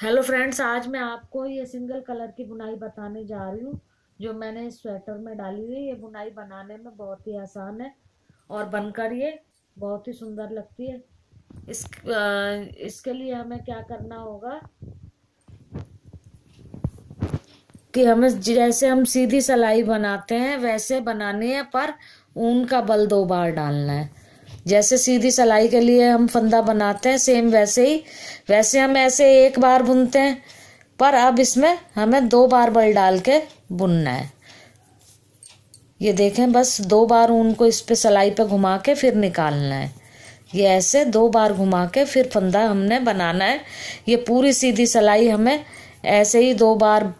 Hello friends, आज मैं आपको ये सिंगल कलर की बुनाई बताने जा रही हूँ जो मैंने इस स्वेटर में डाली हुई है। ये बुनाई बनाने में बहुत ही आसान है और बनकर ये बहुत ही सुंदर लगती है। इसके लिए हमें क्या करना होगा कि हमें जैसे हम सीधी सिलाई बनाते हैं वैसे बनानी है, पर ऊन का बल 2 बार डालना है। जैसे सीधी सिलाई के लिए हम फंदा बनाते हैं सेम वैसे ही, वैसे हम ऐसे 1 बार बुनते हैं, पर अब इसमें हमें 2 बार बल डाल के बुनना है। ये देखें, बस 2 बार ऊन को इस पे सिलाई पे घुमा के फिर निकालना है। ये ऐसे 2 बार घुमा के फिर फंदा हमने बनाना है। ये पूरी सीधी सिलाई हमें ऐसे ही 2 बार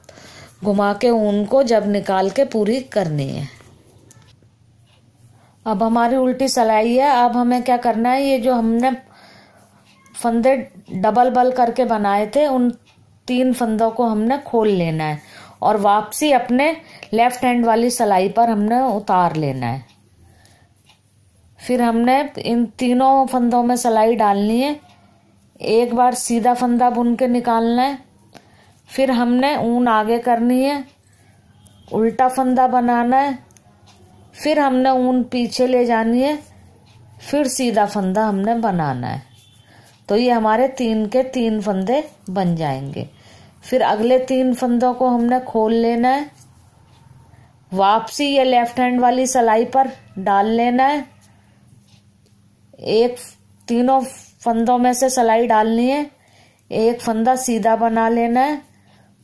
घुमा के ऊन को जब निकाल के पूरी करनी है। अब हमारी उल्टी सिलाई है। अब हमें क्या करना है, ये जो हमने फंदे डबल बल करके बनाए थे उन 3 फंदों को हमने खोल लेना है और वापसी अपने लेफ्ट हैंड वाली सिलाई पर हमने उतार लेना है। फिर हमने इन तीनों फंदों में सिलाई डालनी है। 1 बार सीधा फंदा बुन के निकालना है, फिर हमने ऊन आगे करनी है, उल्टा फंदा बनाना है, फिर हमने ऊन पीछे ले जानी है, फिर सीधा फंदा हमने बनाना है। तो ये हमारे 3 के 3 फंदे बन जाएंगे। फिर अगले 3 फंदों को हमने खोल लेना है, वापसी ये लेफ्ट हैंड वाली सिलाई पर डाल लेना है। तीनों फंदों में से सिलाई डालनी है, एक फंदा सीधा बना लेना है,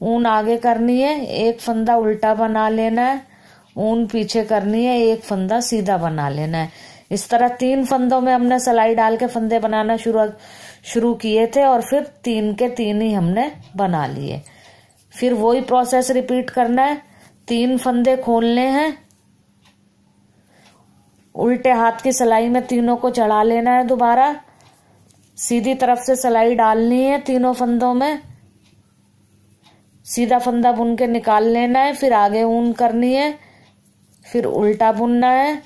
ऊन आगे करनी है, एक फंदा उल्टा बना लेना है, ऊन पीछे करनी है, एक फंदा सीधा बना लेना है। इस तरह 3 फंदों में हमने सिलाई डाल के फंदे बनाना शुरू किए थे और फिर 3 के 3 ही हमने बना लिए। फिर वही प्रोसेस रिपीट करना है। 3 फंदे खोलने हैं, उल्टे हाथ की सिलाई में तीनों को चढ़ा लेना है, दोबारा सीधी तरफ से सिलाई डालनी है, तीनों फंदों में सीधा फंदा बुन के निकाल लेना है, फिर आगे ऊन करनी है, फिर उल्टा बुनना है,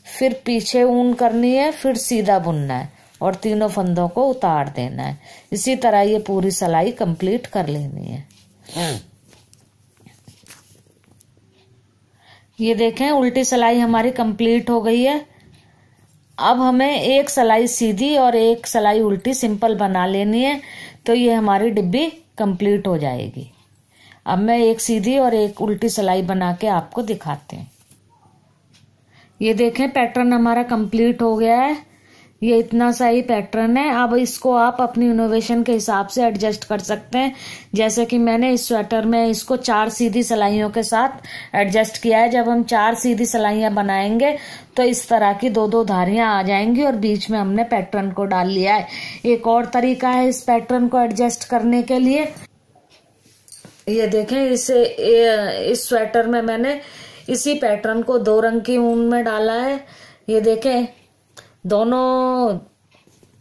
फिर पीछे ऊन करनी है, फिर सीधा बुनना है और तीनों फंदों को उतार देना है। इसी तरह ये पूरी सिलाई कंप्लीट कर लेनी है। ये देखें, उल्टी सिलाई हमारी कंप्लीट हो गई है। अब हमें एक सिलाई सीधी और एक सिलाई उल्टी सिंपल बना लेनी है, तो ये हमारी डिब्बी कंप्लीट हो जाएगी। अब मैं एक सीधी और एक उल्टी सिलाई बना के आपको दिखाते हैं। ये देखें, पैटर्न हमारा कंप्लीट हो गया है। ये इतना सा ही पैटर्न है। अब इसको आप अपनी इनोवेशन के हिसाब से एडजस्ट कर सकते हैं। जैसे कि मैंने इस स्वेटर में इसको 4 सीधी सिलाइयों के साथ एडजस्ट किया है। जब हम 4 सीधी सिलाइयां बनाएंगे तो इस तरह की 2-2 धारियां आ जाएंगी और बीच में हमने पैटर्न को डाल लिया है। एक और तरीका है इस पैटर्न को एडजस्ट करने के लिए। ये देखें, इस स्वेटर में मैंने इसी पैटर्न को 2 रंग की ऊन में डाला है। ये देखें, दोनों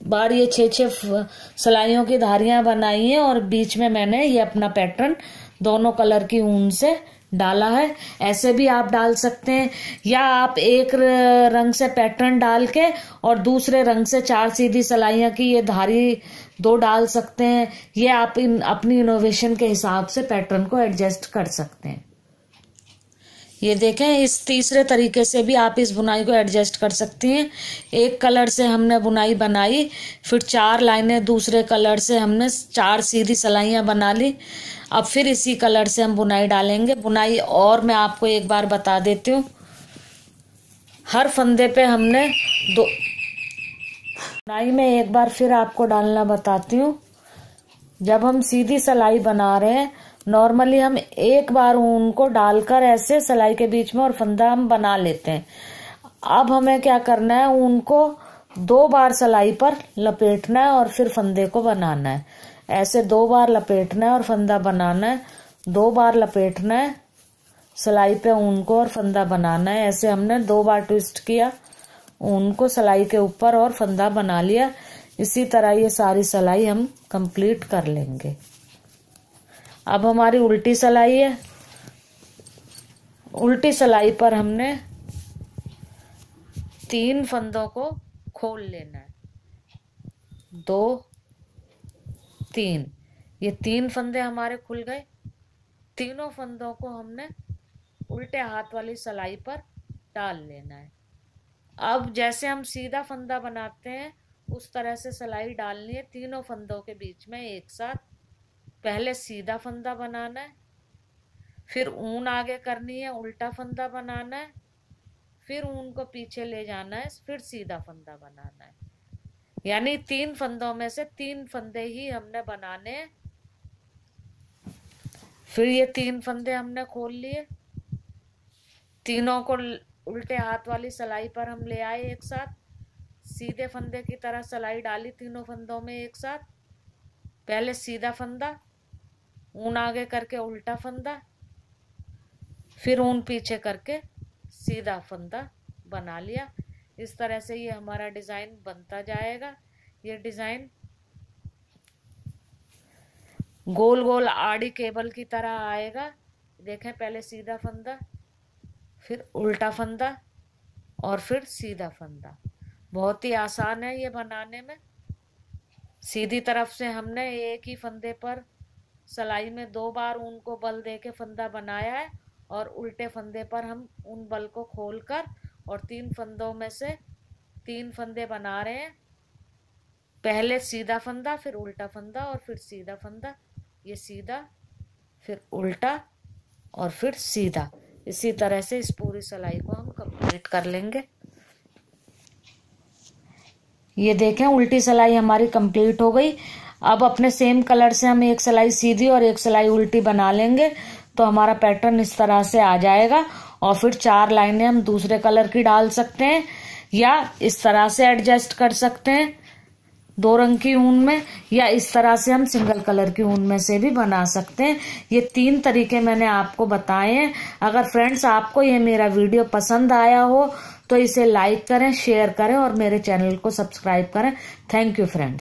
बार ये 6-6 सिलाइयों की धारियां बनाई हैं और बीच में मैंने ये अपना पैटर्न दोनों कलर की ऊन से डाला है। ऐसे भी आप डाल सकते हैं, या आप एक रंग से पैटर्न डाल के और दूसरे रंग से 4 सीधी सिलाइयां की ये धारी 2 डाल सकते हैं। ये आप अपनी इनोवेशन के हिसाब से पैटर्न को एडजस्ट कर सकते हैं। ये देखें, इस तीसरे तरीके से भी आप इस बुनाई को एडजस्ट कर सकती हैं। एक कलर से हमने बुनाई बनाई, फिर 4 लाइनें दूसरे कलर से हमने 4 सीधी सिलाइयां बना ली। अब फिर इसी कलर से हम बुनाई डालेंगे। बुनाई और मैं आपको एक बार बता देती हूँ। हर फंदे पे हमने बुनाई में एक बार फिर आपको डालना बताती हूँ। जब हम सीधी सिलाई बना रहे हैं, नॉर्मली हम एक बार ऊन को डालकर ऐसे सिलाई के बीच में और फंदा हम बना लेते हैं। अब हमें क्या करना है, ऊन को 2 बार सिलाई पर लपेटना है और फिर फंदे को बनाना है। ऐसे 2 बार लपेटना है और फंदा बनाना है, 2 बार लपेटना है, सिलाई पे ऊन को और फंदा बनाना है। ऐसे हमने 2 बार ट्विस्ट किया, ऊन को सिलाई के ऊपर और फंदा बना लिया। इसी तरह ये सारी सिलाई हम कंप्लीट कर लेंगे। अब हमारी उल्टी सिलाई है। उल्टी सिलाई पर हमने 3 फंदों को खोल लेना है, 2 3। ये 3 फंदे हमारे खुल गए। तीनों फंदों को हमने उल्टे हाथ वाली सिलाई पर डाल लेना है। अब जैसे हम सीधा फंदा बनाते हैं उस तरह से सिलाई डालनी है तीनों फंदों के बीच में एक साथ। पहले सीधा फंदा बनाना है, फिर ऊन आगे करनी है, उल्टा फंदा बनाना है, फिर ऊन को पीछे ले जाना है, फिर सीधा फंदा बनाना है। यानी 3 फंदों में से 3 फंदे ही हमने बनाने हैं। फिर ये 3 फंदे हमने खोल लिए, तीनों को उल्टे हाथ वाली सिलाई पर हम ले आए एक साथ। सीधे फंदे की तरह सिलाई डाली तीनों फंदों में एक साथ। पहले सीधा फंदा, ऊन आगे करके उल्टा फंदा, फिर ऊन पीछे करके सीधा फंदा बना लिया। इस तरह से ये हमारा डिजाइन बनता जाएगा। ये डिजाइन गोल गोल आड़ी केबल की तरह आएगा। देखें, पहले सीधा फंदा, फिर उल्टा फंदा और फिर सीधा फंदा। बहुत ही आसान है ये बनाने में। सीधी तरफ से हमने एक ही फंदे पर सिलाई में 2 बार ऊन को बल दे के फंदा बनाया है और उल्टे फंदे पर हम उन बल को खोलकर और 3 फंदों में से 3 फंदे बना रहे हैं। पहले सीधा फंदा, फिर उल्टा फंदा और फिर सीधा फंदा। ये सीधा, फिर उल्टा और फिर सीधा। इसी तरह से इस पूरी सिलाई को हम कंप्लीट कर लेंगे। ये देखें, उल्टी सिलाई हमारी कंप्लीट हो गई। अब अपने सेम कलर से हम एक सिलाई सीधी और एक सिलाई उल्टी बना लेंगे तो हमारा पैटर्न इस तरह से आ जाएगा। और फिर 4 लाइनें हम दूसरे कलर की डाल सकते हैं या इस तरह से एडजस्ट कर सकते हैं 2 रंग की ऊन में, या इस तरह से हम सिंगल कलर की ऊन में से भी बना सकते हैं। ये 3 तरीके मैंने आपको बताए हैं। अगर फ्रेंड्स आपको ये मेरा वीडियो पसंद आया हो तो इसे लाइक करें, शेयर करें और मेरे चैनल को सब्सक्राइब करें। Thank you friends.